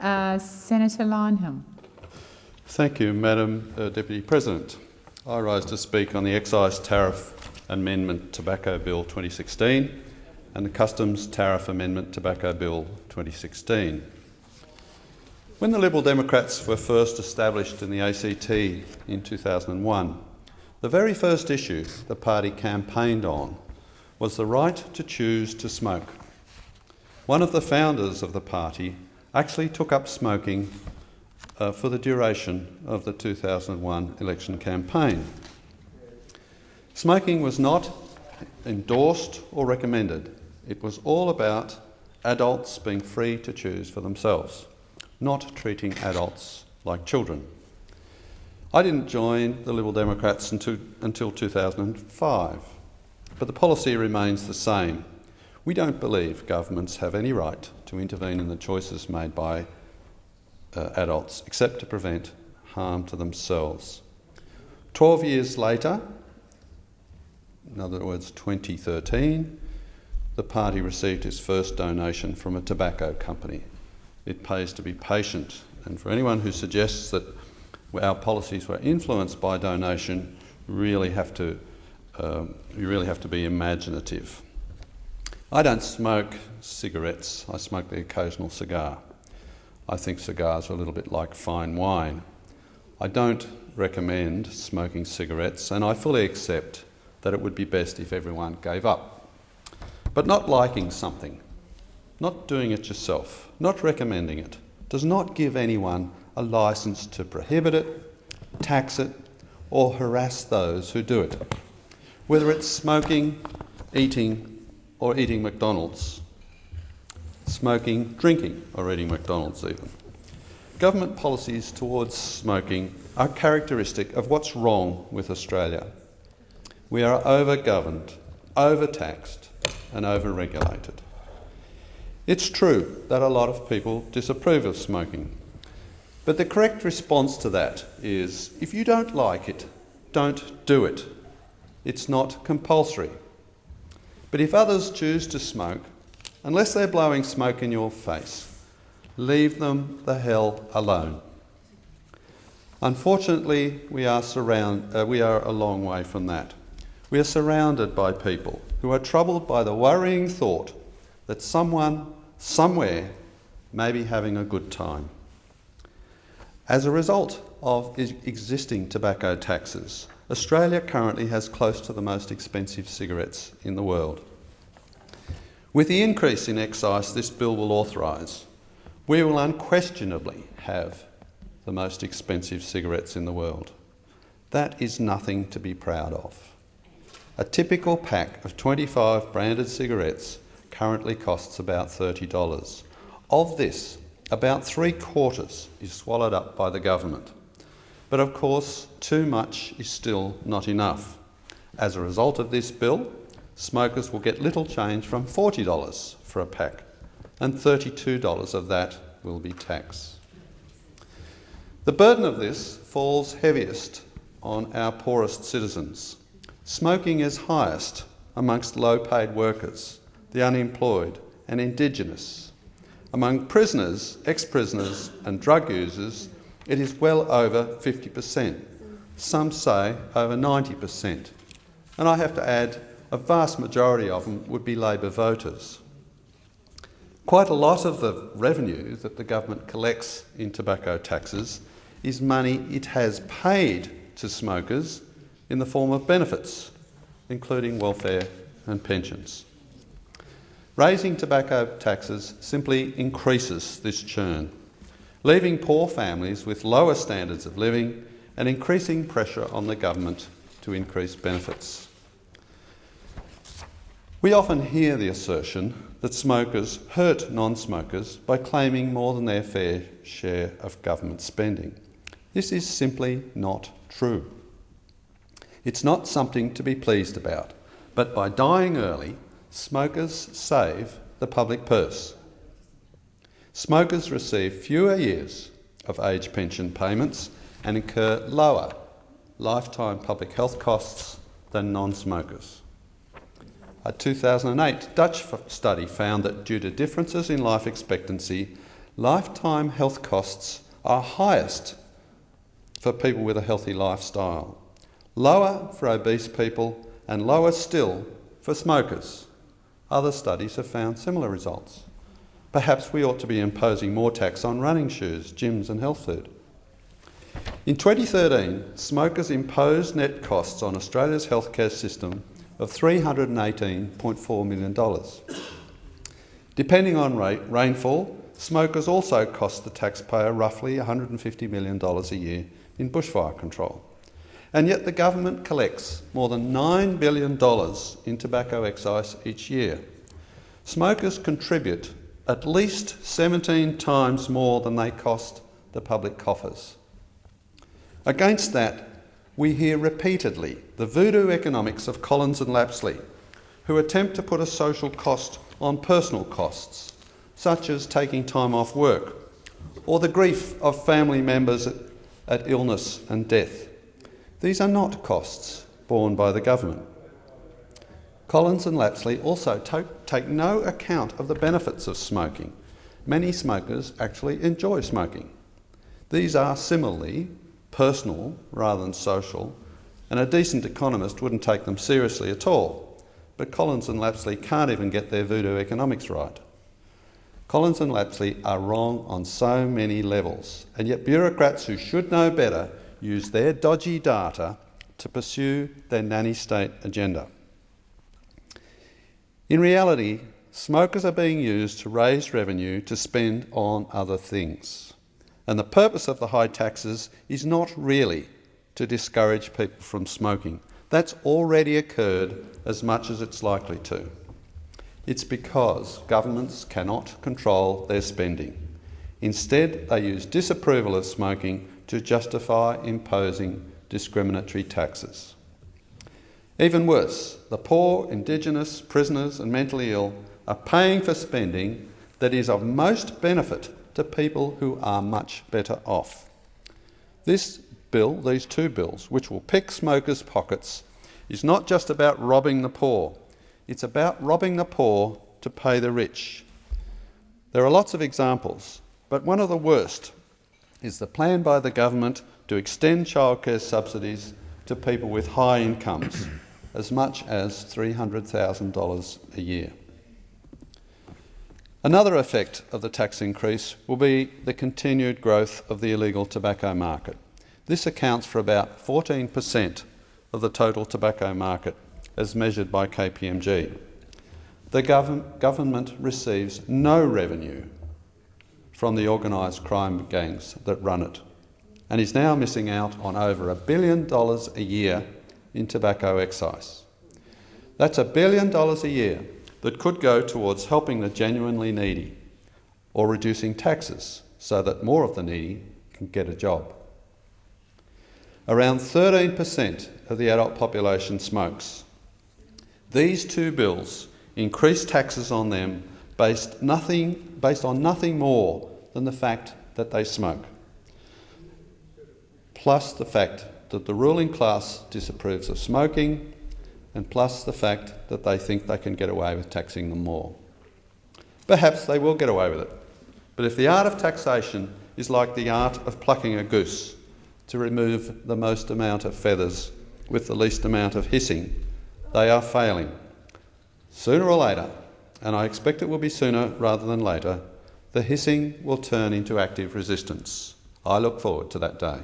Senator Leyonhjelm. Thank you, Madam Deputy President. I rise to speak on the Excise Tariff Amendment Tobacco Bill 2016 and the Customs Tariff Amendment Tobacco Bill 2016. When the Liberal Democrats were first established in the ACT in 2001, the very first issue the party campaigned on was the right to choose to smoke. One of the founders of the party actually took up smoking for the duration of the 2001 election campaign. Smoking was not endorsed or recommended. It was all about adults being free to choose for themselves, not treating adults like children. I didn't join the Liberal Democrats until 2005, but the policy remains the same. We don't believe governments have any right to intervene in the choices made by adults, except to prevent harm to themselves. 12 years later, in other words 2013, the party received its first donation from a tobacco company. It pays to be patient, and for anyone who suggests that our policies were influenced by donation, you really have to be imaginative. I don't smoke cigarettes, I smoke the occasional cigar. I think cigars are a little bit like fine wine. I don't recommend smoking cigarettes, and I fully accept that it would be best if everyone gave up. But not liking something, not doing it yourself, not recommending it, does not give anyone a licence to prohibit it, tax it, or harass those who do it. Whether it's smoking, eating, or eating McDonald's. Smoking, drinking, or eating McDonald's even. Government policies towards smoking are characteristic of what's wrong with Australia. We are over-governed, overtaxed, and over-regulated. It's true that a lot of people disapprove of smoking, but the correct response to that is, if you don't like it, don't do it. It's not compulsory. But if others choose to smoke, unless they're blowing smoke in your face, leave them the hell alone. Unfortunately, we are a long way from that. We are surrounded by people who are troubled by the worrying thought that someone, somewhere, may be having a good time. As a result of existing tobacco taxes, Australia currently has close to the most expensive cigarettes in the world. With the increase in excise this bill will authorise, we will unquestionably have the most expensive cigarettes in the world. That is nothing to be proud of. A typical pack of 25 branded cigarettes currently costs about $30. Of this, about 3/4 is swallowed up by the government. But of course, too much is still not enough. As a result of this bill, smokers will get little change from $40 for a pack, and $32 of that will be tax. The burden of this falls heaviest on our poorest citizens. Smoking is highest amongst low-paid workers, the unemployed and Indigenous. Among prisoners, ex-prisoners and drug users, it is well over 50%. Some say over 90%. And I have to add, a vast majority of them would be Labor voters. Quite a lot of the revenue that the government collects in tobacco taxes is money it has paid to smokers in the form of benefits, including welfare and pensions. Raising tobacco taxes simply increases this churn, leaving poor families with lower standards of living and increasing pressure on the government to increase benefits. We often hear the assertion that smokers hurt non-smokers by claiming more than their fair share of government spending. This is simply not true. It's not something to be pleased about, but by dying early, smokers save the public purse. Smokers receive fewer years of age pension payments and incur lower lifetime public health costs than non-smokers. A 2008 Dutch study found that due to differences in life expectancy, lifetime health costs are highest for people with a healthy lifestyle, lower for obese people, and lower still for smokers. Other studies have found similar results. Perhaps we ought to be imposing more tax on running shoes, gyms and health food. In 2013, smokers imposed net costs on Australia's healthcare system of $318.4 million. Depending on rainfall, smokers also cost the taxpayer roughly $150 million a year in bushfire control. And yet the government collects more than $9 billion in tobacco excise each year. Smokers contribute at least 17 times more than they cost the public coffers. Against that, we hear repeatedly the voodoo economics of Collins and Lapsley, who attempt to put a social cost on personal costs, such as taking time off work, or the grief of family members at illness and death. These are not costs borne by the government. Collins and Lapsley also take no account of the benefits of smoking. Many smokers actually enjoy smoking. These are similarly personal rather than social, and a decent economist wouldn't take them seriously at all. But Collins and Lapsley can't even get their voodoo economics right. Collins and Lapsley are wrong on so many levels, and yet bureaucrats who should know better use their dodgy data to pursue their nanny state agenda. In reality, smokers are being used to raise revenue to spend on other things. And the purpose of the high taxes is not really to discourage people from smoking. That's already occurred as much as it's likely to. It's because governments cannot control their spending. Instead, they use disapproval of smoking to justify imposing discriminatory taxes. Even worse, the poor, Indigenous, prisoners and mentally ill are paying for spending that is of most benefit to people who are much better off. This bill, these two bills, which will pick smokers' pockets, is not just about robbing the poor. It's about robbing the poor to pay the rich. There are lots of examples, but one of the worst is the plan by the government to extend childcare subsidies to people with high incomes, as much as $300,000 a year. Another effect of the tax increase will be the continued growth of the illegal tobacco market. This accounts for about 14% of the total tobacco market, as measured by KPMG. The government receives no revenue from the organised crime gangs that run it, and is now missing out on over $1 billion a year in tobacco excise. That's $1 billion a year that could go towards helping the genuinely needy, or reducing taxes so that more of the needy can get a job. Around 13% of the adult population smokes. These two bills increase taxes on them based on nothing more than the fact that they smoke, plus the fact that the ruling class disapproves of smoking, and plus the fact that they think they can get away with taxing them more. Perhaps they will get away with it, but if the art of taxation is like the art of plucking a goose, to remove the most amount of feathers with the least amount of hissing, they are failing. Sooner or later, and I expect it will be sooner rather than later, the hissing will turn into active resistance. I look forward to that day.